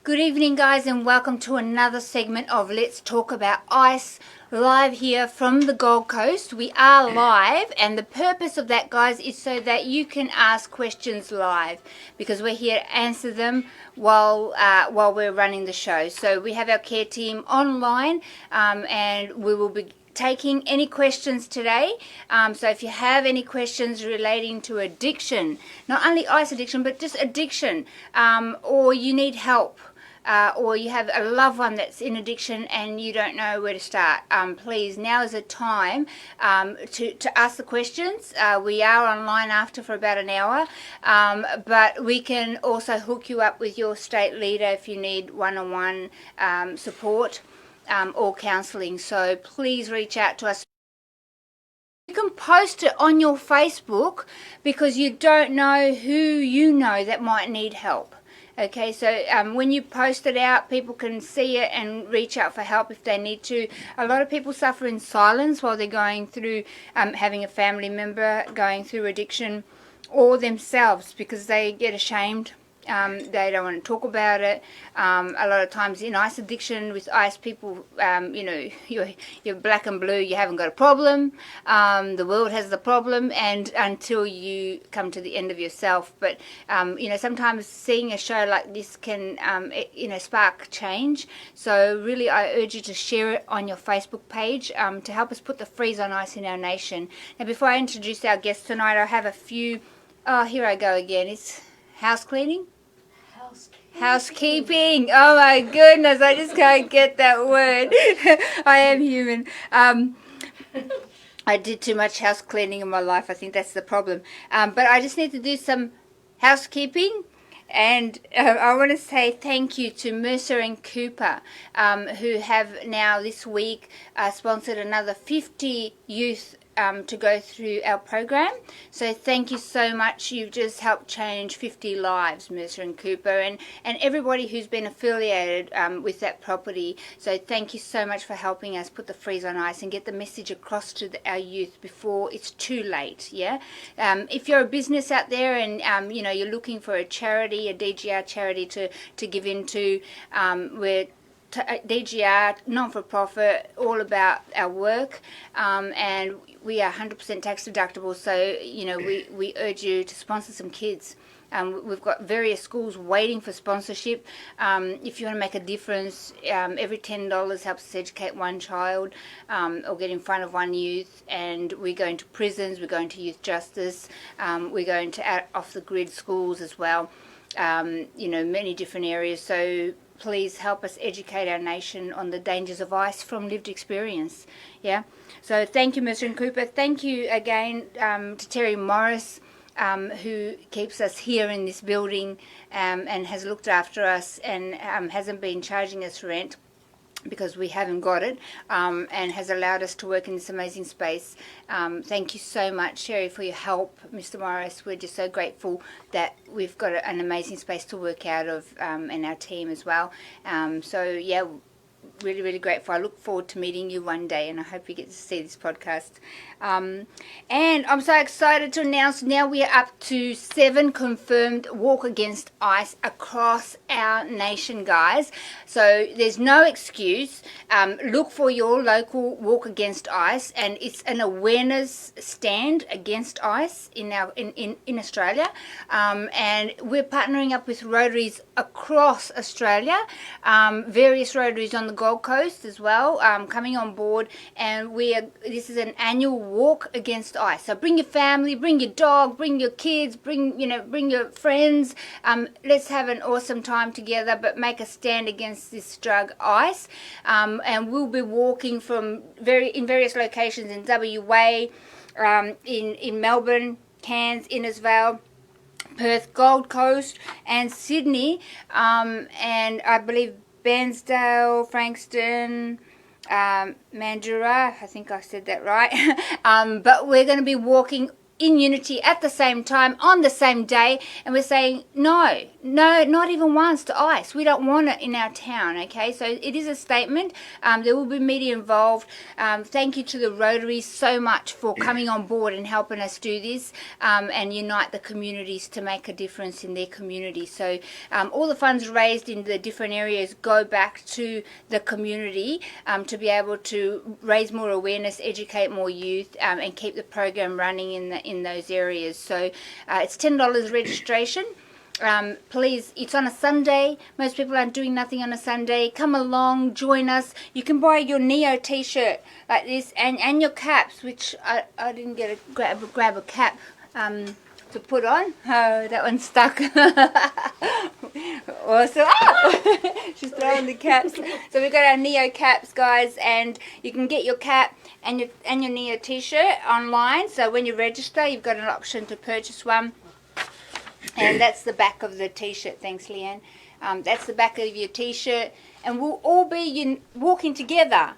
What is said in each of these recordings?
Good evening, guys, and welcome to another segment of Let's Talk About Ice, live here from the Gold Coast. We are live, and the purpose of that, guys, is so that you can ask questions live, because we're here to answer them while we're running the show. So we have our care team online, and we will be taking any questions today. So if you have any questions relating to addiction, not only ice addiction, but just addiction, or you need help, or you have a loved one that's in addiction and you don't know where to start, please, now is the time to ask the questions. We are online after for about an hour, but we can also hook you up with your state leader if you need one-on-one support or counselling. So please reach out to us. You can post it on your Facebook, because you don't know who you know that might need help. Okay, so when you post it out, people can see it and reach out for help if they need to. A lot of people suffer in silence while they're going through having a family member going through addiction, or themselves, because they get ashamed. They don't want to talk about it. A lot of times in ice addiction, with ice, people, you're black and blue, you haven't got a problem. The world has the problem, and until you come to the end of yourself. But, sometimes seeing a show like this can, spark change. So really, I urge you to share it on your Facebook page to help us put the freeze on ice in our nation. Now, before I introduce our guest tonight, I have a few, here I go again, it's house cleaning? Housekeeping. Oh my goodness, I just can't get that word. I am human. I did too much house cleaning in my life. I think that's the problem. But I just need to do some housekeeping. And I want to say thank you to Mercer and Cooper, who have now this week sponsored another 50 youth to go through our program. So thank you so much. You've just helped change 50 lives, Mercer and Cooper, and everybody who's been affiliated with that property. So thank you so much for helping us put the freeze on ice and get the message across to our youth before it's too late. Yeah. If you're a business out there and you're looking for a charity, a DGR charity to give into, we're DGR, non-for-profit, all about our work, and we are 100% tax deductible, so we urge you to sponsor some kids. We've got various schools waiting for sponsorship. If you want to make a difference, every $10 helps us educate one child, or get in front of one youth. And we're going to prisons, we're going to youth justice, we're going to off-the-grid schools as well, many different areas. So please help us educate our nation on the dangers of ice from lived experience. Yeah. So thank you, Mercer and Cooper. Thank you again to Terry Morris, who keeps us here in this building and has looked after us and hasn't been charging us rent, because we haven't got it, and has allowed us to work in this amazing space. Thank you so much, Sherry, for your help, Mr. Morris. We're just so grateful that we've got an amazing space to work out of, and our team as well. Really, really grateful. I look forward to meeting you one day, and I hope you get to see this podcast. And I'm so excited to announce now we are up to 7 confirmed Walk Against Ice across our nation, guys. So there's no excuse. Look for your local Walk Against Ice, and it's an awareness stand against ice in Australia. And we're partnering up with Rotaries across Australia, various Rotaries on the Gold Coast as well, coming on board, and this is an annual walk against ice. So bring your family, bring your dog, bring your kids, bring your friends. Let's have an awesome time together, but make a stand against this drug ice. And we'll be walking in various locations in WA, in Melbourne, Cairns, Innisfail, Perth, Gold Coast, and Sydney, and I believe Bairnsdale, Frankston, Mandurah, I think I said that right. But we're going to be walking in unity at the same time on the same day, and we're saying no, not even once to ICE. We don't want it in our town. Okay, so it is a statement. There will be media involved. Thank you to the Rotaries so much for coming on board and helping us do this and unite the communities to make a difference in their community. So all the funds raised in the different areas go back to the community to be able to raise more awareness, educate more youth, and keep the program running in those areas. So it's $10 registration. Please, it's on a Sunday. Most people aren't doing nothing on a Sunday. Come along, join us. You can buy your Neo t-shirt like this and your caps, which I didn't get a grab a cap to put on. Oh, that one's stuck. Awesome. Oh! She's throwing the caps. So we've got our Neo caps, guys, and you can get your cap and your Neo t-shirt online. So when you register, you've got an option to purchase one. And that's the back of the t-shirt. Thanks, Leanne. That's the back of your t-shirt, and we'll all be walking together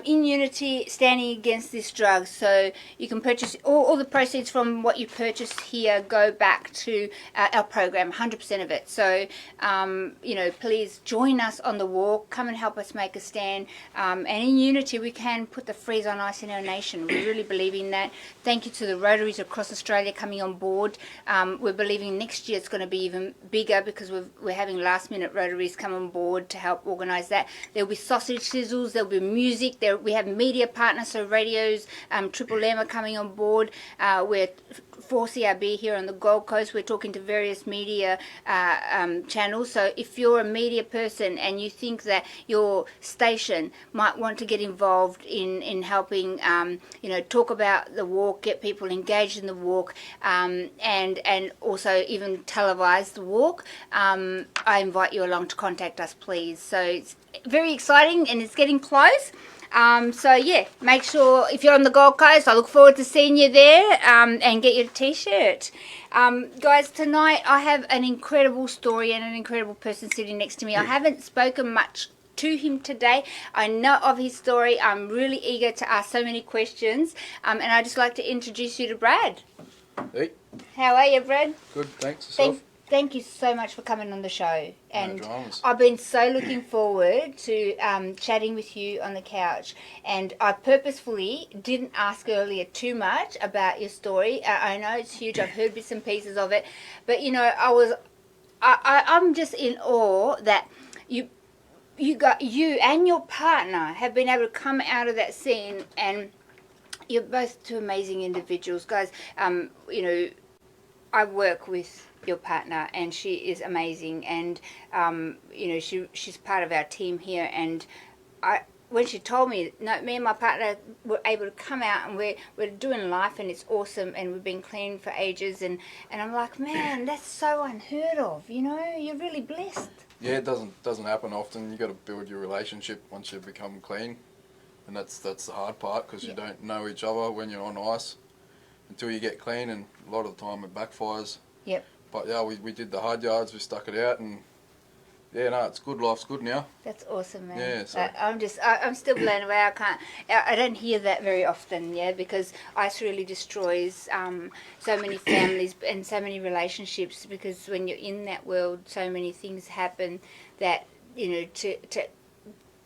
in unity, standing against this drug. So you can purchase all the proceeds from what you purchase here go back to our program, 100% of it. So please join us on the walk. Come and help us make a stand. And in unity, we can put the freeze on ice in our nation. We really believe in that. Thank you to the Rotaries across Australia coming on board. We're believing next year it's going to be even bigger because we're having last-minute Rotaries come on board to help organise that. There'll be sausage sizzles. There'll be music. We have media partners, so radios, Triple M are coming on board. We're for CRB here on the Gold Coast. We're talking to various media channels. So if you're a media person and you think that your station might want to get involved in helping, talk about the walk, get people engaged in the walk, and also even televise the walk, I invite you along to contact us, please. So it's very exciting and it's getting close. Make sure if you're on the Gold Coast, I look forward to seeing you there and get your t-shirt. Guys, tonight I have an incredible story and an incredible person sitting next to me. I haven't spoken much to him today. I know of his story. I'm really eager to ask so many questions, and I'd just like to introduce you to Brad. Hey. How are you, Brad? Good, thanks. Yourself? Thank you so much for coming on the show. And no dramas. I've been so looking forward to chatting with you on the couch. And I purposefully didn't ask earlier too much about your story. I know it's huge. I've heard bits and pieces of it. But, I'm just in awe that you and your partner have been able to come out of that scene, and you're both two amazing individuals. Guys, I work with your partner and she is amazing, and she's part of our team here, and when she told me, no, me and my partner were able to come out and we're doing life and it's awesome and we've been clean for ages, and I'm like, man, that's so unheard of, you're really blessed. Yeah, it doesn't happen often. You got to build your relationship once you become clean, and that's the hard part, because you don't know each other when you're on ice until you get clean, and a lot of the time it backfires. Yep. But yeah, we did the hard yards, we stuck it out, and yeah, no, it's good. Life's good now. That's awesome, man. Yeah, so I'm still blown away. I don't hear that very often, because ice really destroys so many families and so many relationships, because when you're in that world, so many things happen that, to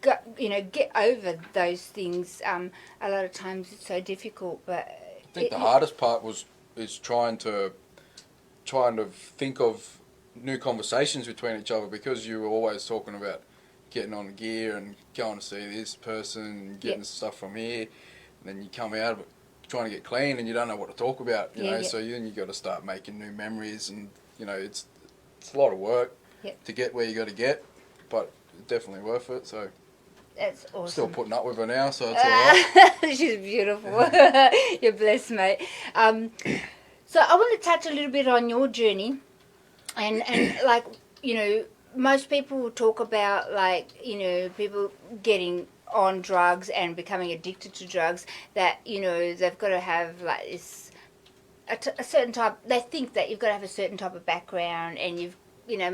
get over those things, a lot of times it's so difficult. But I think the hardest part is trying to think of new conversations between each other, because you were always talking about getting on gear and going to see this person and getting stuff from here, and then you come out of it trying to get clean and you don't know what to talk about, so then you got to start making new memories, and it's a lot of work to get where you got to get, but definitely worth it. So that's awesome. Still putting up with her now, so it's alright. She's beautiful. You're blessed, mate. So I want to touch a little bit on your journey, and most people will talk about people getting on drugs and becoming addicted to drugs, that they've got to have this a certain type. They think that you've got to have a certain type of background, and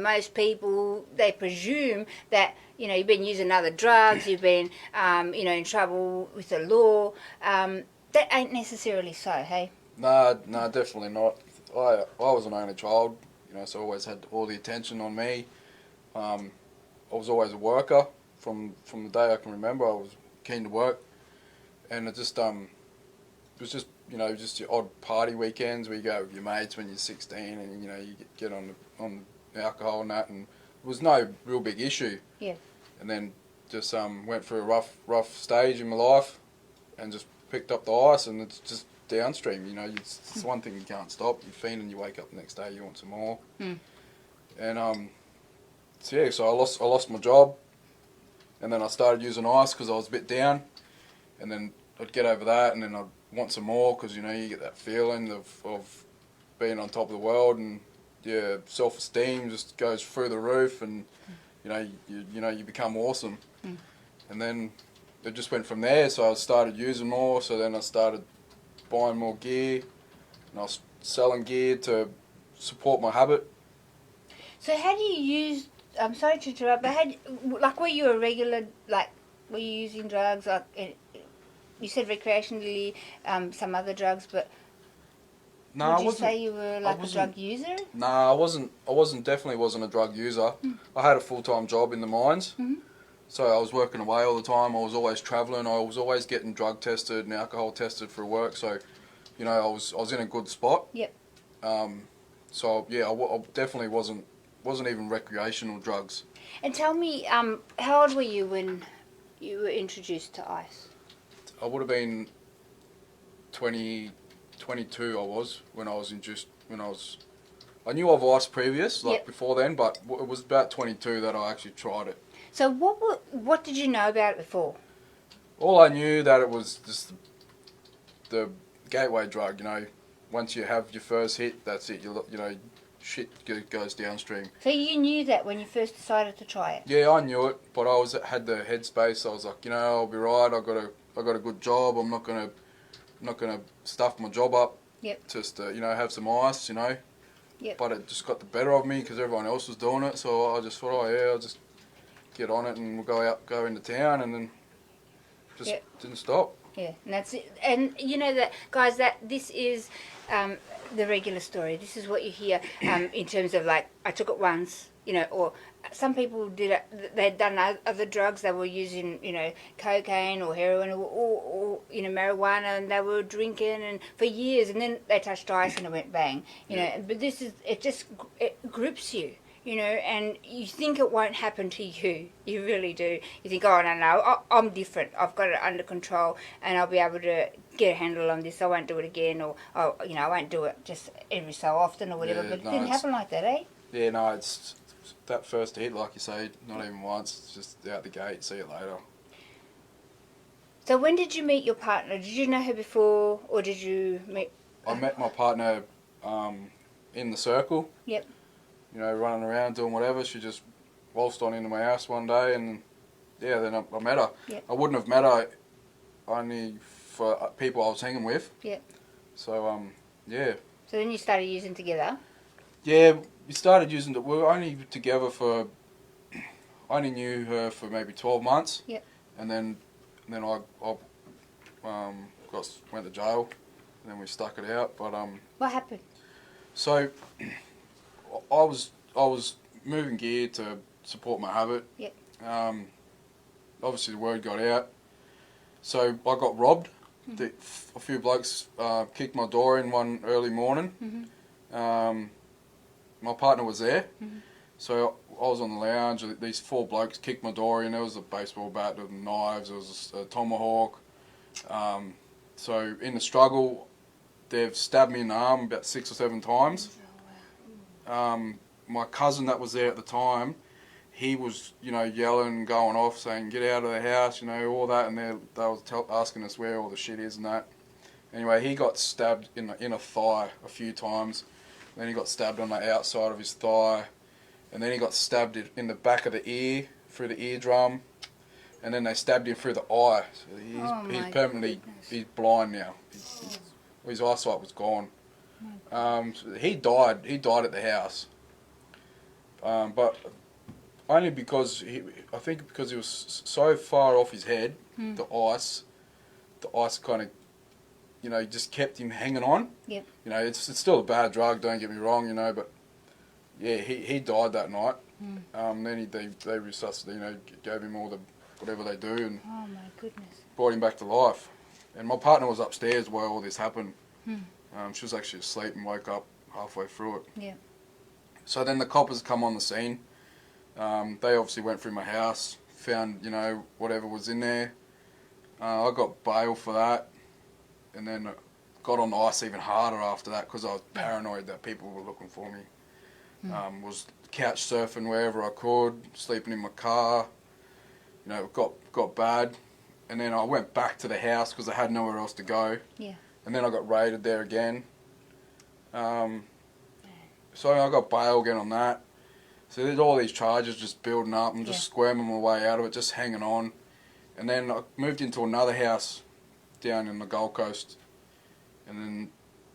most people, they presume that you've been using other drugs, you've been in trouble with the law. That ain't necessarily so, hey? Nah, definitely not. I was an only child, so I always had all the attention on me. I was always a worker from the day I can remember. I was keen to work, and it was just just your odd party weekends where you go with your mates when you're 16, and you get on alcohol and that, and it was no real big issue. Yeah. And then just went through a rough stage in my life, and just picked up the ice, and it's just downstream. It's one thing you can't stop. You fiend and you wake up the next day, you want some more. Mm. And so I lost my job, and then I started using ice because I was a bit down, and then I'd get over that, and then I'd want some more because you get that feeling of being on top of the world, and your self-esteem just goes through the roof, and you become awesome. Mm. And then it just went from there. So I started using more. So then I started buying more gear, and I was selling gear to support my habit. So how do you use? I'm sorry to interrupt, but were you a regular were you using drugs you said recreationally, some other drugs, but No, would you say you were a drug user? No, I wasn't. Definitely wasn't a drug user. Mm. I had a full-time job in the mines. Mm-hmm. So I was working away all the time. I was always travelling. I was always getting drug tested and alcohol tested for work. So, I was in a good spot. Yep. So yeah, I definitely wasn't even recreational drugs. And tell me, how old were you when you were introduced to ice? I would have been 22. I was when I was introduced. I knew of ice previous, Yep. before then, but it was about 22 that I actually tried it. So what did you know about it before? All I knew that it was just the gateway drug. Once you have your first hit, that's it. Shit goes downstream. So you knew that when you first decided to try it? Yeah, I knew it, but I had the headspace. I was like, I'll be right. I got a good job. I'm not gonna stuff my job up. Yep. Just have some ice. Yep. But it just got the better of me because everyone else was doing it. So I just thought, I'll just get on it and we'll go into town, and then just didn't stop. Yeah, and that's it. And that, guys, that this is the regular story. This is what you hear in terms of I took it once, or some people did it. They'd done other drugs. They were using, cocaine or heroin or marijuana, and they were drinking and for years, and then they touched ice and it went bang. But it grips you. And you think it won't happen to you. You really do. You think, oh, no, I'm different. I've got it under control and I'll be able to get a handle on this. I won't do it again, or, I won't do it just every so often or whatever. Yeah, but it no, didn't happen like that, eh? Yeah, no, it's that first hit, like you say, not even once. It's just out the gate, see you later. So when did you meet your partner? Did you know her before, or did you meet... I met my partner in the circle. Yep. Running around doing whatever. She just waltzed on into my house one day, and then I met her. Yep. I wouldn't have met her only for people I was hanging with. Yep. So yeah. So then you started using together. Yeah, we started using it. We were only together I only knew her for maybe 12 months. Yep. And then I went to jail, and then we stuck it out. But What happened? so I was moving gear to support my habit. Yep. Obviously the word got out, so I got robbed. Mm-hmm. A few blokes kicked my door in one early morning. Mm-hmm. My partner was there, Mm-hmm. so I was on the lounge. These 4 blokes kicked my door in. There was a baseball bat, there was knives, there was a tomahawk. So in the struggle, they've stabbed me in the arm about 6 or 7 times. My cousin that was there at the time, he was, yelling, going off, saying, get out of the house, all that, and they were asking us where all the shit is and that. Anyway, he got stabbed in a thigh a few times. Then he got stabbed on the outside of his thigh, and then he got stabbed in the back of the ear, through the eardrum, and then they stabbed him through the eye. So he's permanently, he's blind now. His eyesight was gone. So he died at the house. But only because I think because he was so far off his head, the ice kind of you know, just kept him hanging on. Yep. You know, it's still a bad drug, don't get me wrong, you know, but yeah, he died that night. Then they resuscitated, you know, gave him all the whatever they do and Oh my goodness. brought him back to life. And my partner was upstairs while all this happened. She was actually asleep and woke up halfway through it. Yeah. So then the coppers come on the scene. They obviously went through my house, found, you know, whatever was in there. I got bail for that, and then got on ice even harder after that because I was paranoid that people were looking for me. Was couch surfing wherever I could, sleeping in my car. You know, it got bad, and then I went back to the house because I had nowhere else to go. Yeah. And then I got raided there again. So I got bail again on that. So there's all these charges just building up. I'm just squirming my way out of it, just hanging on. And then I moved into another house down in the Gold Coast. And then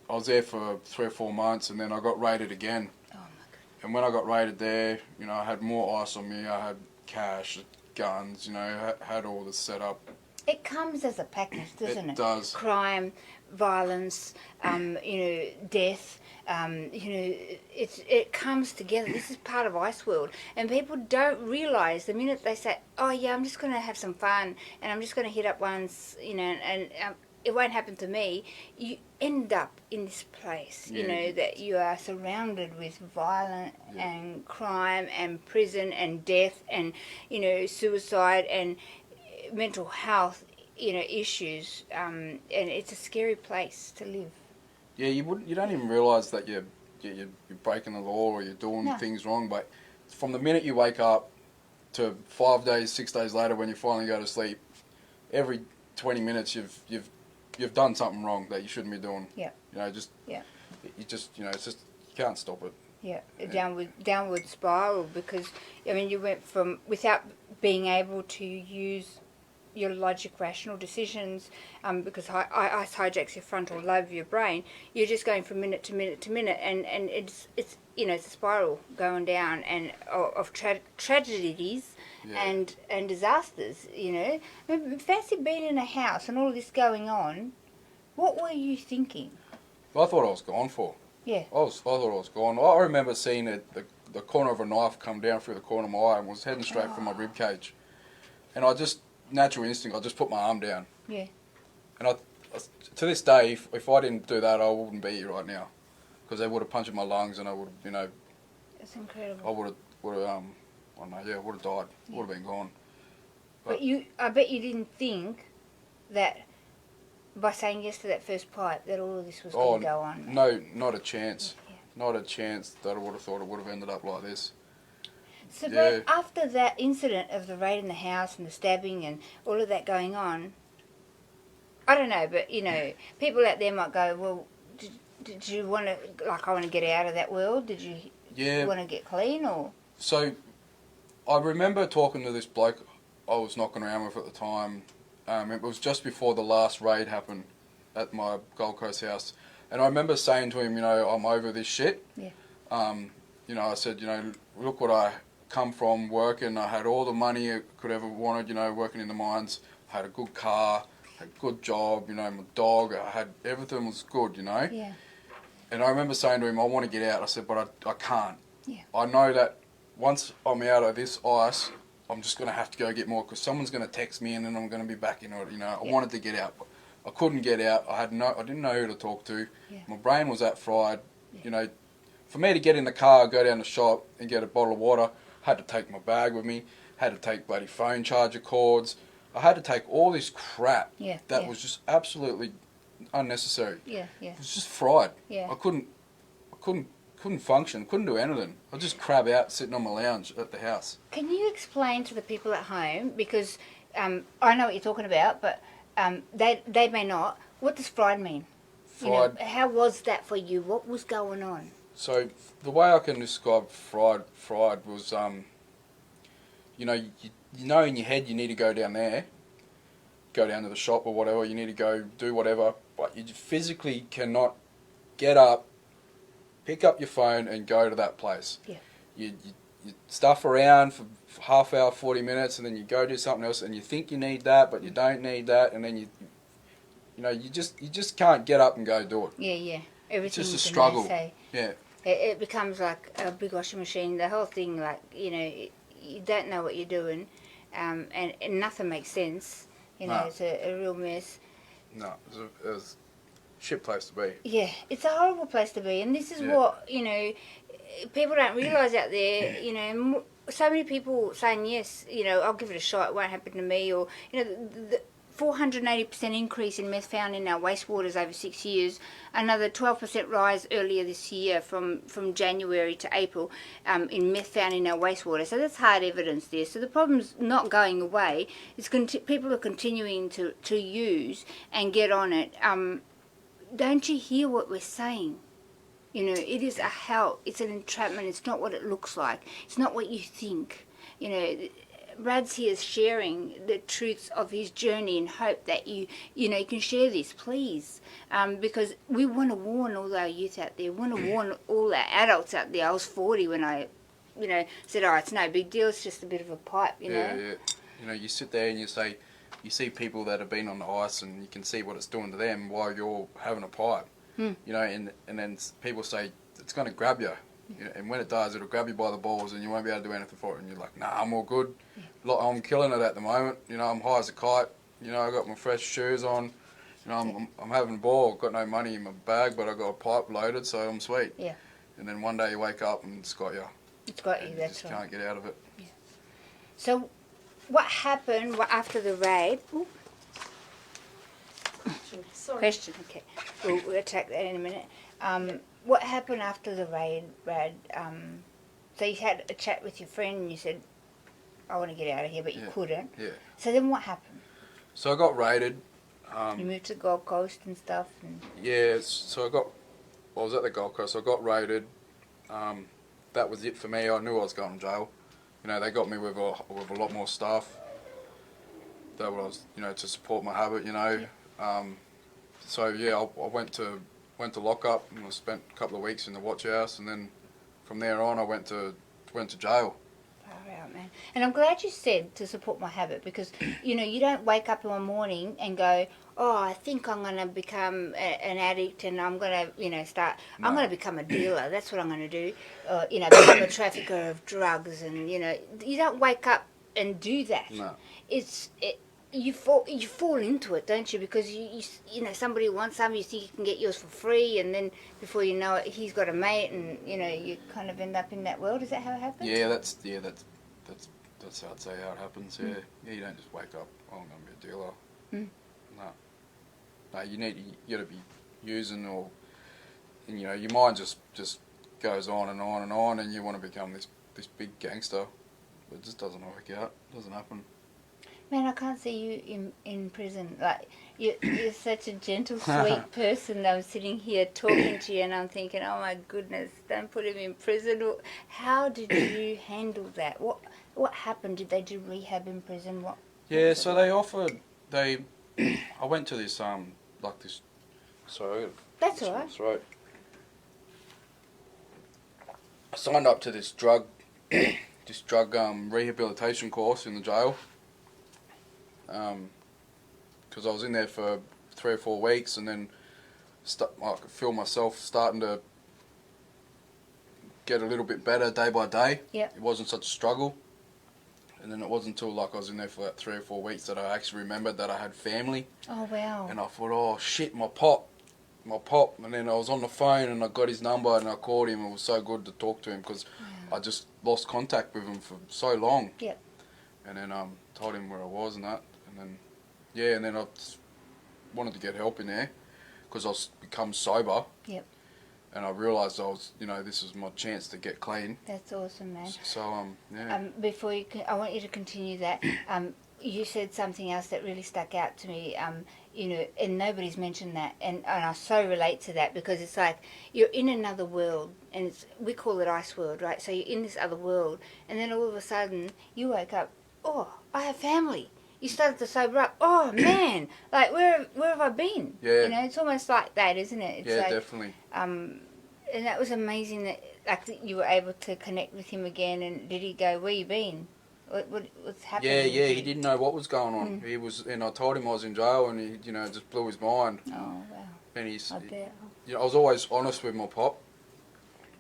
I was there for 3 or 4 months, and then I got raided again. Oh my goodness. And when I got raided there, you know, I had more ice on me. I had cash, guns, you know, had all this set up. It comes as a package, doesn't it? It does. Crime, violence, you know, death. You know, it comes together. This is part of Ice World, and people don't realise the minute they say, "Oh yeah, I'm just going to have some fun, and I'm just going to hit up once," you know, and it won't happen to me. You end up in this place, you know, that you are surrounded with violence and crime and prison and death and, you know, suicide and mental health, you know, issues, and it's a scary place to live. Yeah, you don't even realise that you're breaking the law or you're doing things wrong. But from the minute you wake up to 5 days, 6 days later, when you finally go to sleep, every 20 minutes you've done something wrong that you shouldn't be doing. Yeah. You know, just you just, you know, it's just you can't stop it. Yeah, a downward spiral, because I mean you went from, without being able to use your logic, rational decisions, because ice hijacks your frontal lobe of your brain. You're just going from minute to minute to minute, and it's you know, it's a spiral going down and of tragedies and disasters. You know, I mean, fancy being in a house and all this going on. What were you thinking? Well, I thought I was gone for. Yeah. I thought I was gone. I remember seeing the corner of a knife come down through the corner of my eye and was heading straight for my rib cage, and I just, natural instinct, I just put my arm down. Yeah. And I to this day, if I didn't do that, I wouldn't be here right now, because they would have punctured my lungs and I would have, you know, That's incredible. I would have I don't know, yeah, would have died. Yeah. Would have been gone. But I bet you didn't think that by saying yes to that first pipe that all of this was going to go on. No, not a chance. Yeah. Not a chance that I would have thought it would have ended up like this. So but after that incident of the raid in the house and the stabbing and all of that going on, I don't know, but, you know, people out there might go, well, did you want to, like, I want to get out of that world? Did you want to get clean, or? So, I remember talking to this bloke I was knocking around with at the time. It was just before the last raid happened at my Gold Coast house. And I remember saying to him, you know, I'm over this shit. Yeah. You know, I said, you know, look what I come from working. I had all the money I could ever wanted, you know, working in the mines. I had a good car, had a good job, you know, my dog. I had, everything was good, you know. Yeah. And I remember saying to him, I want to get out. I said, but I can't. Yeah. I know that once I'm out of this ice, I'm just going to have to go get more, because someone's going to text me and then I'm going to be back in it, you know. I wanted to get out, but I couldn't get out. I didn't know who to talk to. Yeah. My brain was that fried. You know, for me to get in the car, go down the shop and get a bottle of water, I had to take my bag with me, had to take bloody phone charger cords. I had to take all this crap that was just absolutely unnecessary. Yeah, yeah. It was just fried. Yeah. I couldn't function, couldn't do anything. I'd just crab out sitting on my lounge at the house. Can you explain to the people at home, because I know what you're talking about, but they may not, what does fried mean? Fried. You know, how was that for you? What was going on? So the way I can describe fried was, you know, you know in your head you need to go down there, go down to the shop or whatever, you need to go do whatever, but you physically cannot get up, pick up your phone and go to that place. Yeah. You stuff around for half hour, 40 minutes, and then you go do something else and you think you need that, but you don't need that, and then you know, you just can't get up and go do it. Yeah. Everything just a is struggle. Say. Yeah. It becomes like a big washing machine. The whole thing, like, you know, you don't know what you're doing, and nothing makes sense. You know, No. it's a real mess. No, it was a shit place to be. Yeah, it's a horrible place to be, and this is what, you know, people don't realise out there. You know, so many people saying yes. You know, I'll give it a shot. It won't happen to me. Or, you know, the 480% increase in meth found in our wastewaters over 6 years. Another 12% rise earlier this year from January to April in meth found in our wastewater. So that's hard evidence there. So the problem's not going away. It's people are continuing to use and get on it. Don't you hear what we're saying? You know, it is a hell. It's an entrapment. It's not what it looks like. It's not what you think. You know, Brad's here sharing the truths of his journey and hope that you know, you can share this, please. Because we want to warn all our youth out there. We want to warn all our adults out there. I was 40 when I, you know, said, oh, it's no big deal. It's just a bit of a pipe, you know. Yeah. You know, you sit there and you say, you see people that have been on the ice and you can see what it's doing to them while you're having a pipe. You know, and then people say it's going to grab you. You know, and when it does, it'll grab you by the balls and you won't be able to do anything for it. And you're like, nah, I'm all good. Like, I'm killing it at the moment. You know, I'm high as a kite. You know, I got my fresh shoes on. You know, I'm having a ball. I've got no money in my bag, but I got a pipe loaded, so I'm sweet. Yeah. And then one day you wake up and it's got you. It's got you, and that's you right. just can't get out of it. Yeah. So, what happened after the raid? Ooh. Sorry. Question, okay. We'll attack that in a minute. What happened after the raid, Brad? So you had a chat with your friend and you said, I want to get out of here, but you couldn't. Yeah. So then what happened? So I got raided. You moved to the Gold Coast and stuff? And Yeah, so I was at the Gold Coast, I got raided. That was it for me. I knew I was going to jail. You know, they got me with a lot more stuff. That was, you know, to support my habit, you know. So yeah, I went to lockup and I spent a couple of weeks in the watch house, and then from there on I went to jail. far out, man. And I'm glad you said to support my habit, because, you know, you don't wake up one morning and go, oh, I think I'm going to become an addict and I'm going to, you know, I'm going to become a dealer. That's what I'm going to do. You know, become a trafficker of drugs. And, you know, you don't wake up and do that. No. You fall into it, don't you? Because you know, somebody wants some, you think you can get yours for free, and then before you know it, he's got a mate, and you know, you kind of end up in that world. Is that how it happens? Yeah, that's how I'd say how it happens. Yeah, you don't just wake up, oh, I'm gonna be a dealer. No, you gotta be using, or, and, you know, your mind just goes on and on and on, and you want to become this big gangster, but it just doesn't work out. It doesn't happen. Man, I can't see you in prison. Like, you're such a gentle, sweet person. I'm sitting here talking to you and I'm thinking, oh my goodness, don't put him in prison. How did you handle that? What happened? Did they do rehab in prison? Yeah, so they offered, I went to this, sorry. That's all right. That's right. I signed up to this drug rehabilitation course in the jail. Because I was in there for 3 or 4 weeks, and then I could feel myself starting to get a little bit better day by day. Yep. It wasn't such a struggle. And then it wasn't until I was in there for 3 or 4 weeks that I actually remembered that I had family. Oh, wow. And I thought, oh shit, my pop. And then I was on the phone and I got his number and I called him. It was so good to talk to him because I just lost contact with him for so long. Yep. And then told him where I was and that. And then I just wanted to get help in there because I was become sober. Yep. And I realised this was my chance to get clean. That's awesome, man. So, yeah. Before I want you to continue that. You said something else that really stuck out to me. You know, and nobody's mentioned that, and I so relate to that, because it's like you're in another world, and we call it ice world, right? So you're in this other world, and then all of a sudden you wake up. Oh, I have family. You started to sober up. Oh man, like where have I been? Yeah. You know, it's almost like that, isn't it? It's yeah, like, definitely. And that was amazing that you were able to connect with him again. And did he go, where you been? What was happening? Yeah, with yeah, you? he didn't know what was going on. He was, and I told him I was in jail, and he, just blew his mind. Oh wow! And he's, I bet. I was always honest with my pop.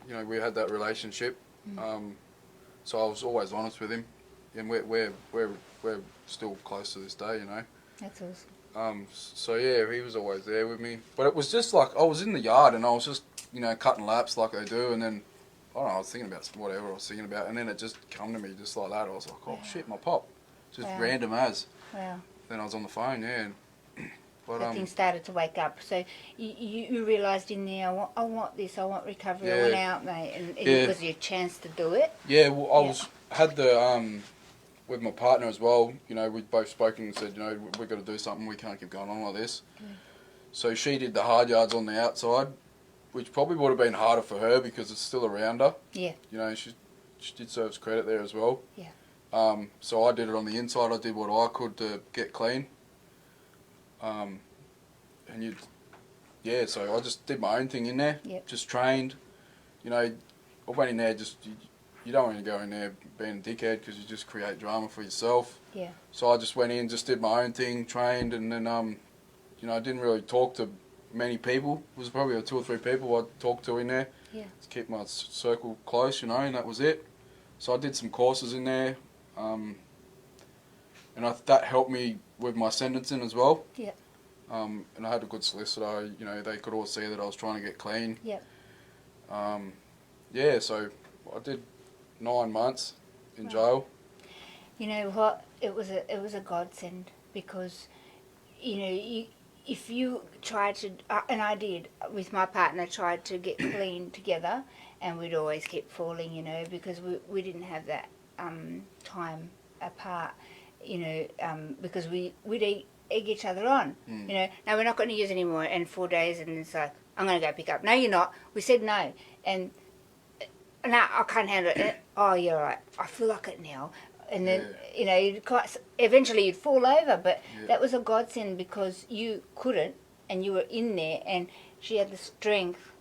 We had that relationship, so I was always honest with him, and we're still close to this day. That's awesome. So yeah, he was always there with me. But it was just like I was in the yard and I was just, cutting laps like I do, and then I don't know, I was thinking about whatever I was thinking about, and then it just come to me just like that. I was like, oh shit, my pop, just Wow. random as. Wow. Then I was on the phone, yeah. But So things started to wake up. So you realised in there, I want this, I want recovery. I went out, mate, and it was your chance to do it. Yeah, well, had the with my partner as well. We'd both spoken and said, we've got to do something. We can't keep going on like this. So she did the hard yards on the outside, which probably would have been harder for her because it's still around her. Yeah. She did serve credit there as well. Yeah. So I did it on the inside. I did what I could to get clean. So I just did my own thing in there. Yep. Just trained. I went in there just. You don't want to go in there being a dickhead because you just create drama for yourself. Yeah. So I just went in, just did my own thing, trained, and then I didn't really talk to many people. It was probably 2 or 3 people I talked to in there. Yeah. To keep my circle close, and that was it. So I did some courses in there, and that helped me with my sentencing as well. Yeah. And I had a good solicitor. They could all see that I was trying to get clean. Yeah. So I did 9 months in jail. You know what? It was a godsend because, if you tried to, and I did with my partner, tried to get clean together, and we'd always keep falling, because we didn't have that time apart, because we'd egg each other on, now we're not going to use anymore, and 4 days, and it's like, I'm going to go pick up. No, you're not. We said no, and now I can't handle it. Oh, you're right. I feel like it now. And then, eventually you'd fall over. But that was a godsend because you couldn't, and you were in there, and she had the strength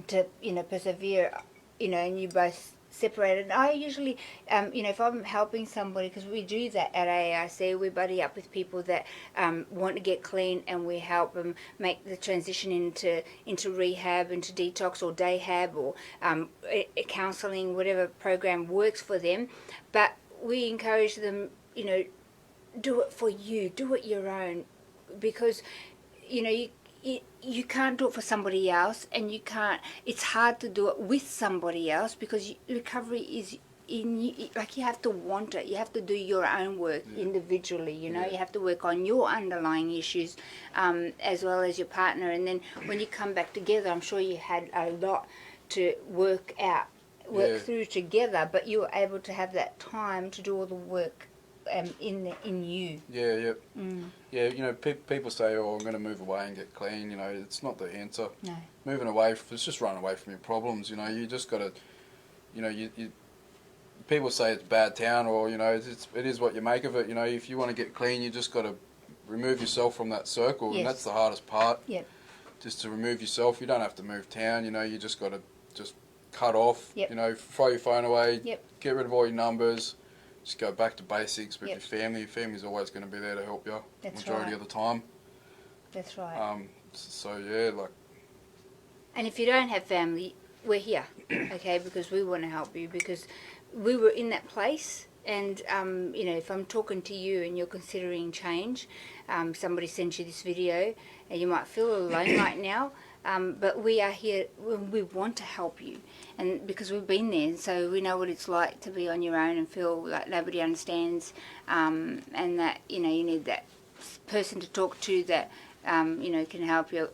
to, persevere, and you both separated. And I usually, if I'm helping somebody, because we do that at AARC, we buddy up with people that want to get clean, and we help them make the transition into rehab, into detox or dayhab or counselling, whatever program works for them. But we encourage them, do it for you, do it your own, because, you can't do it for somebody else, and it's hard to do it with somebody else because recovery is you have to want it. You have to do your own work individually, you have to work on your underlying issues as well as your partner, and then when you come back together, I'm sure you had a lot to work through together, but you were able to have that time to do all the work in you. Yeah, people say, oh, I'm going to move away and get clean. It's not the answer. No. Moving away, it's just running away from your problems. You just got to, you people say it's bad town, or it is what you make of it. If you want to get clean, you just got to remove yourself from that circle, and that's the hardest part. Yep. Just to remove yourself. You don't have to move town. You just got to just cut off. Yep. Throw your phone away. Yep. Get rid of all your numbers. Just go back to basics with Yep. your family. Your family's always going to be there to help you. That's majority right. of the time. That's right. And if you don't have family, we're here, okay? Because we want to help you, because we were in that place, and if I'm talking to you and you're considering change, somebody sends you this video, and you might feel alone right now. But we are here, we want to help you, and because we've been there, so we know what it's like to be on your own and feel like nobody understands, and that you need that person to talk to that can help you.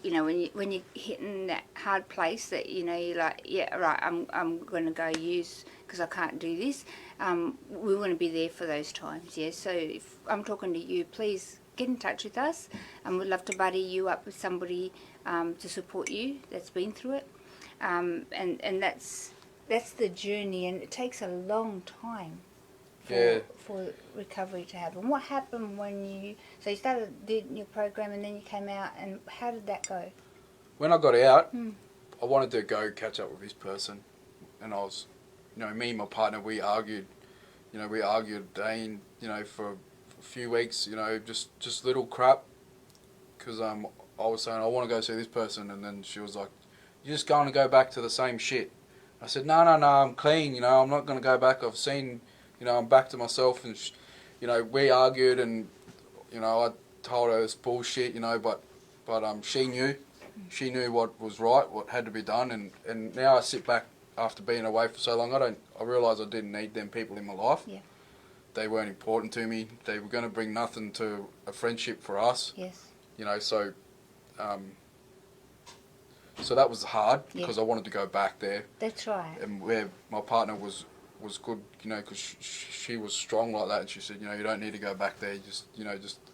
When you're hitting that hard place that you're like, yeah, right, I'm going to go use because I can't do this. We want to be there for those times, yeah. So if I'm talking to you, please get in touch with us, and we'd love to buddy you up with somebody to support you that's been through it, and that's the journey, and it takes a long time for recovery to happen. What happened when you did your program, and then you came out, and how did that go? When I got out, I wanted to go catch up with this person, and I was, me and my partner, we argued, You know, we argued for a few weeks. You know, just little crap. Because I was saying I want to go see this person, and then she was like, "You're just going to go back to the same shit." I said, "No, I'm clean. You know, I'm not going to go back. I've seen, I'm back to myself." And we argued, and I told her it's bullshit. But she knew. She knew what was right, what had to be done, and now I sit back after being away for so long. I realise I didn't need them people in my life. Yeah. They weren't important to me. They were going to bring nothing to a friendship for us. Yes. So that was hard because I wanted to go back there. That's right. And where my partner was good, because she was strong like that, and she said, you don't need to go back there. Just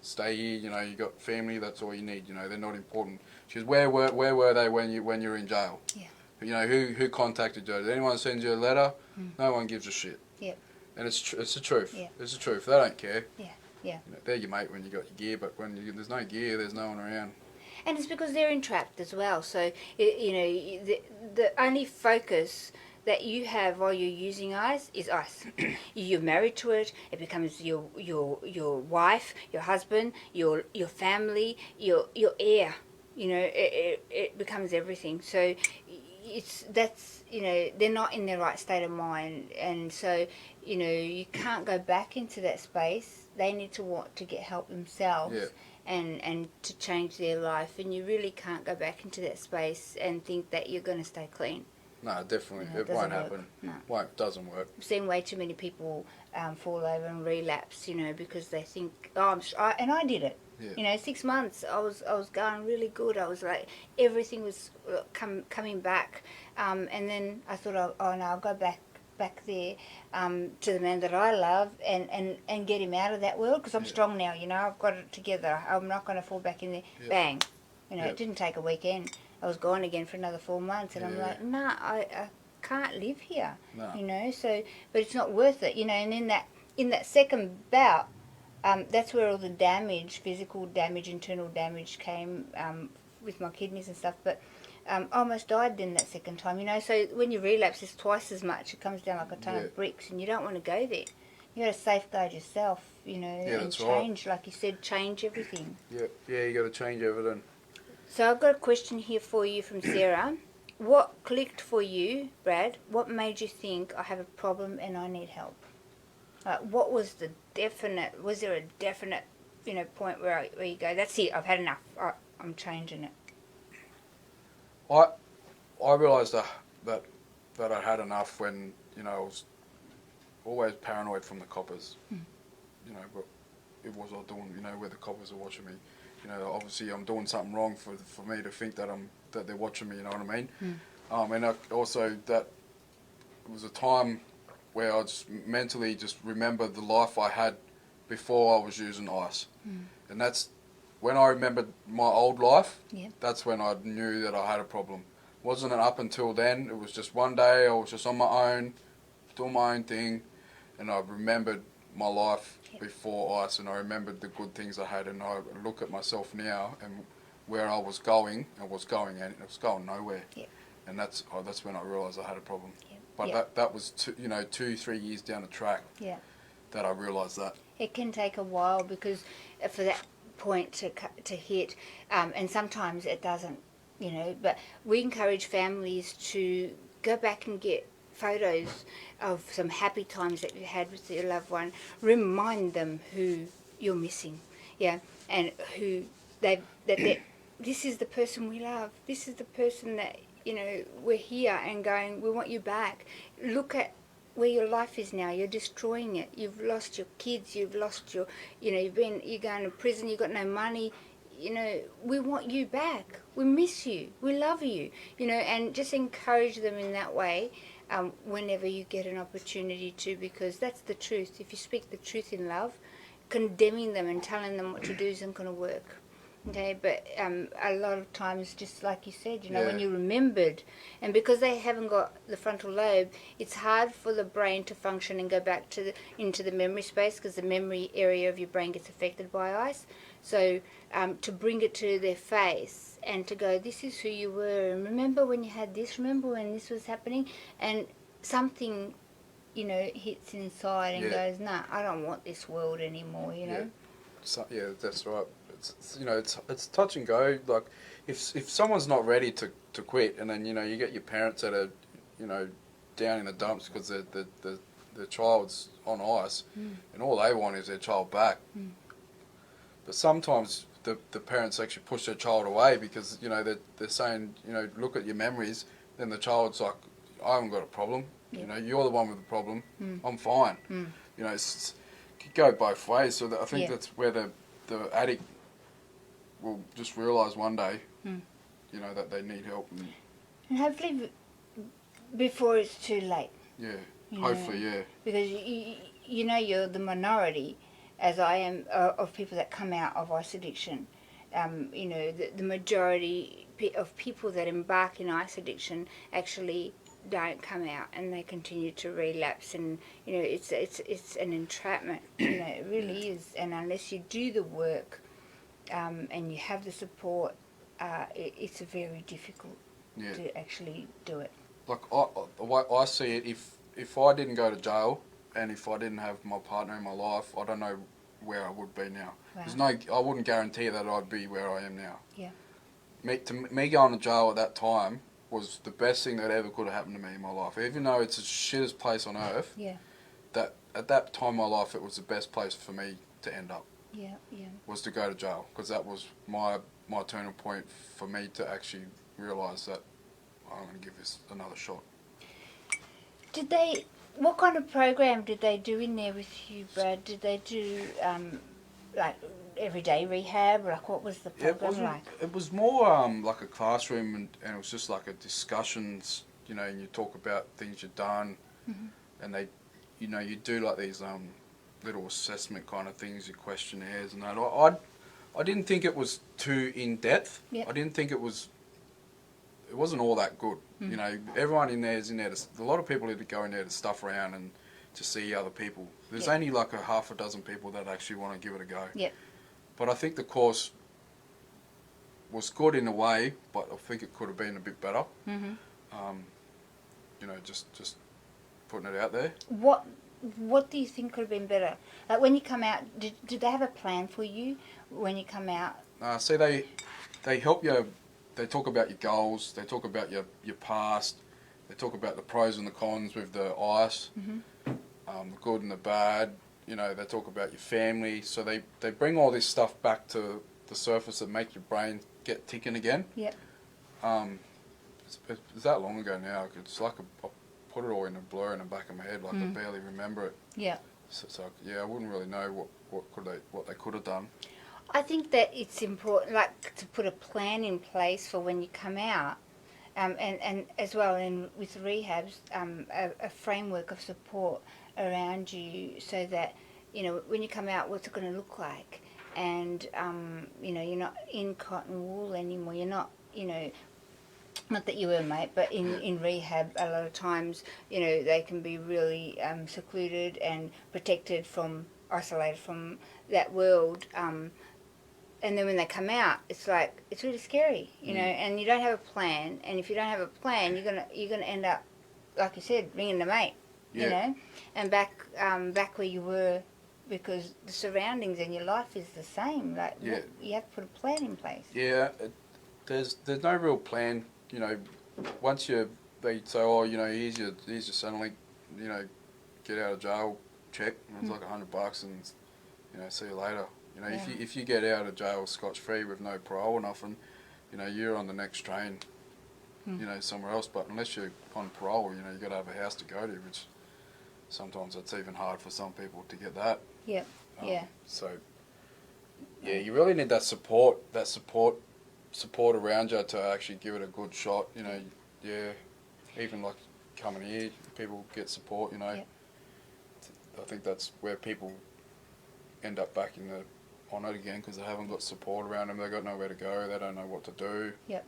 stay here. You got family. That's all you need. They're not important. She says, where were they when you were in jail? Yeah. Who contacted you? Did anyone send you a letter? No one gives a shit. Yep. And it's the truth. Yeah. It's the truth. They don't care. Yeah. Yeah. They're your mate when you got your gear, but when there's no gear, there's no one around. And it's because they're entrapped as well. So the only focus that you have while you're using ice is ice. You're married to it. It becomes your wife, your husband, your family, your heir. It becomes everything. So they're not in their right state of mind, and so you can't go back into that space. They need to want to get help themselves. Yeah. And to change their life, and you really can't go back into that space and think that you're going to stay clean. No, definitely, No, it won't doesn't happen. No. Doesn't work. I've seen way too many people fall over and relapse, because they think, and I did it. Yeah. 6 months, I was going really good. I was like, everything was coming back, and then I thought, oh no, I'll go back there to the man that I love and get him out of that world, because I'm strong now. I've got it together. I'm not going to fall back in there. Yeah. Bang. It didn't take a weekend. I was gone again for another 4 months, and I'm like, nah, I can't live here. No. So, but it's not worth it. And in that second bout, that's where all the damage, physical damage, internal damage came with my kidneys and stuff. But I almost died then that second time. So when you relapse, it's twice as much. It comes down like a ton of bricks, and you don't want to go there. You got to safeguard yourself, and change, like you said, change everything. Yeah, you got to change everything. So I've got a question here for you from Sarah. What clicked for you, Brad? What made you think I have a problem and I need help? What was the definite? Was there a definite, point where you go, that's it, I've had enough. I'm changing it. I realised that I had enough when I was always paranoid from the coppers. But it was all doing where the coppers are watching me. Obviously I'm doing something wrong for me to think that they're watching me. You know what I mean? And also that it was a time where I just mentally just remembered the life I had before I was using ice, and that's when I remembered my old life. That's when I knew that I had a problem. Wasn't it up until then? It was just one day I was just on my own, doing my own thing, and I remembered my life before ice, and I remembered the good things I had, and I look at myself now and where I was going, and it was going nowhere. And that's when I realised I had a problem. But that was 2-3 years down the track that I realised that. It can take a while because for that point to hit, and sometimes it doesn't, but we encourage families to go back and get photos of some happy times that you had with your loved one. Remind them who you're missing, and who this is the person we love. This is the person that we're here and going, we want you back. Look at where your life is now. You're destroying it. You've lost your kids. You've lost your, you're going to prison. You've got no money. We want you back. We miss you. We love you. And just encourage them in that way. Whenever you get an opportunity to, because that's the truth. If you speak the truth in love, condemning them and telling them what to do isn't going to work. Okay, but a lot of times, just like you said, when you remembered, and because they haven't got the frontal lobe, it's hard for the brain to function and go back into the memory space, because the memory area of your brain gets affected by ice. So to bring it to their face and to go, this is who you were, and remember when you had this, remember when this was happening, and something hits inside and Yeah. goes, nah, I don't want this world anymore, Yeah. So, yeah, that's right. It's touch and go. Like if someone's not ready to quit, and then you get your parents that are down in the dumps because the child's on ice, and all they want is their child back. But sometimes the parents actually push their child away because they're saying look at your memories. Then the child's like, I haven't got a problem. Yeah. You're the one with the problem. I'm fine. It could go both ways. So I think Yeah. that's where the addict will just realise one day, that they need help. And hopefully before it's too late. Yeah, you hopefully, know, yeah. Because you're the minority, as I am, of people that come out of ice addiction. The majority of people that embark in ice addiction actually don't come out, and they continue to relapse, and it's an entrapment. It really is. And unless you do the work, and you have the support, it's very difficult to actually do it. Like the way I see it, if I didn't go to jail and if I didn't have my partner in my life, I don't know where I would be now. Wow. I wouldn't guarantee that I'd be where I am now. Yeah. Me going to jail at that time was the best thing that ever could have happened to me in my life. Even though it's the shittest place on earth, Yeah. that at that time in my life it was the best place for me to end up. Yeah. Yeah. Was to go to jail, because that was my turning point for me to actually realise that I'm going to give this another shot. What kind of program did they do in there with you, Brad? Did they do like everyday rehab? Like, what was the program like? It was more like a classroom, and it was just like a discussions, and you talk about things you've done, and they, you do like these little assessment kind of things, your questionnaires and that. I didn't think it was too in depth. Yep. I didn't think it wasn't all that good. Everyone in there is in there. A lot of people need to go in there to stuff around and to see other people. There's only like a half a dozen people that actually want to give it a go. Yep. But I think the course was good in a way, but I think it could have been a bit better. Just putting it out there. What do you think could have been better? Like, when you come out, did they have a plan for you when you come out? See, they help you. They talk about your goals. They talk about your past. They talk about the pros and the cons with the ice, the good and the bad. They talk about your family. So they bring all this stuff back to the surface that make your brain get ticking again. Yep. It's that long ago now. It's like I put it all in a blur in the back of my head. Like I barely remember it. Yeah. So it's like, I wouldn't really know what they could have done. I think that it's important, like, to put a plan in place for when you come out, and as well, and with rehabs, a framework of support around you, so that when you come out, what's it going to look like, and you're not in cotton wool anymore. You're not, not that you were, mate, but in rehab, a lot of times, they can be really secluded and isolated from that world. And then when they come out, it's like, it's really scary, and you don't have a plan. And if you don't have a plan, you're gonna end up, like you said, ringing the mate, and back where you were, because the surroundings and your life is the same. Like, you have to put a plan in place. Yeah, there's no real plan. Once they say, oh, here's your Centrelink, get out of jail check. And it's like $100, and see you later. If you get out of jail scotch-free with no parole or nothing, you're on the next train, somewhere else. But unless you're on parole, you got to have a house to go to, which sometimes it's even hard for some people to get that. Yep. So, you really need that support around you to actually give it a good shot. Even like coming here, people get support. Yep. I think that's where people end up back on it again, because they haven't got support around them. They've got nowhere to go. They don't know what to do. Yep.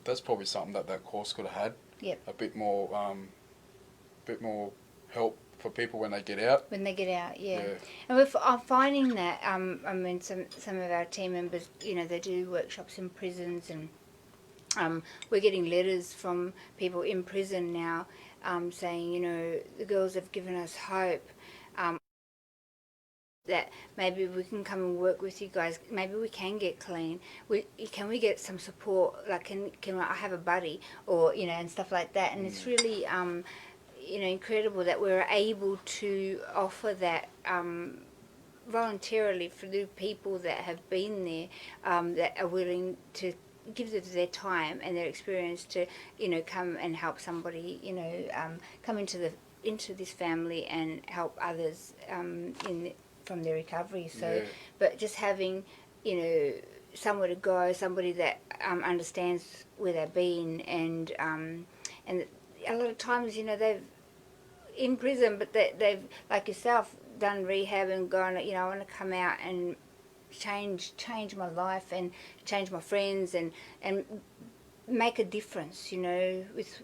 That's probably something that course could have had. Yep. A bit more help for people when they get out. When they get out, yeah. And I'm finding that, some of our team members, they do workshops in prisons, and we're getting letters from people in prison now saying, you know, the girls have given us hope. That maybe we can come and work with you guys. Maybe we can get clean. Can we get some support? Like, can I have a buddy, or you know, and stuff like that. And it's really you know, incredible that we're able to offer that voluntarily for the people that have been there, that are willing to give their time and their experience to, you know, come and help somebody, you know, come into this family and help others from their recovery. So, Yeah. but just having, you know, somewhere to go, somebody that understands where they've been, and a lot of times, you know, they've in prison, but they've like yourself done rehab and gone, you know, I want to come out and change my life and change my friends and make a difference, you know. With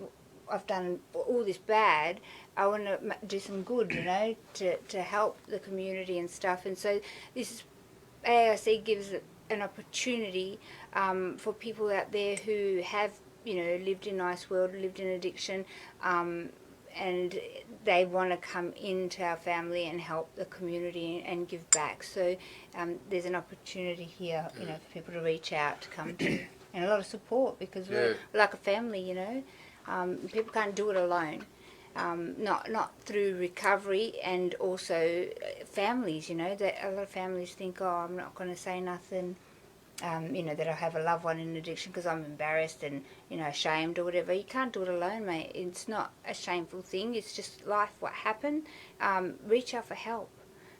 I've done all this bad, I want to do some good, you know, to help the community and stuff. And so this AIC gives an opportunity for people out there who have, you know, lived in Ice World, lived in addiction, and they want to come into our family and help the community and give back. So there's an opportunity here, you know, for people to reach out, to come to, and a lot of support, because we're like a family, you know. People can't do it alone. Not through recovery, and also families, you know, that a lot of families think, oh, I'm not going to say nothing, you know, that I have a loved one in addiction because I'm embarrassed and, you know, ashamed or whatever. You can't do it alone, mate. It's not a shameful thing. It's just life, what happened. Reach out for help,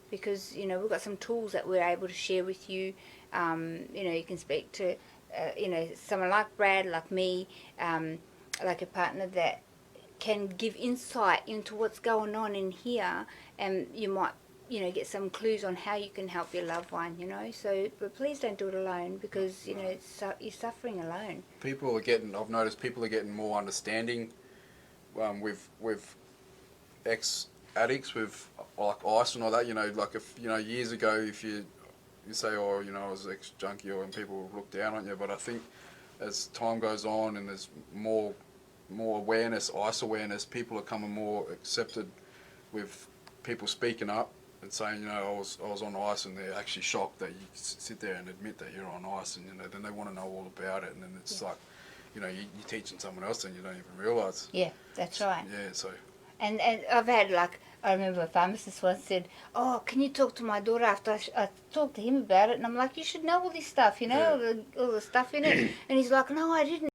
because, you know, we've got some tools that we're able to share with you. You know, you can speak to, you know, someone like Brad, like me, like a partner that can give insight into what's going on in here, and you might, you know, get some clues on how you can help your loved one, you know. So, but please don't do it alone, because, you know, you're suffering alone. People are getting, I've noticed people are getting more understanding with ex-addicts, with like ice and all that, you know. Like, if, you know, years ago, if you say, oh, you know, I was ex-junkie, or, and people look down on you, but I think as time goes on and there's more awareness, ice awareness, people are becoming more accepted, with people speaking up and saying, you know, I was on ice, and they're actually shocked that you sit there and admit that you're on ice, and, you know, then they want to know all about it, and then it's like, you know, you're teaching someone else and you don't even realise. Yeah, that's right. Yeah, so. And I've had, like, I remember a pharmacist once said, oh, can you talk to my daughter after I talked to him about it? And I'm like, you should know all this stuff, you know, all the stuff in it. And he's like, no, I didn't.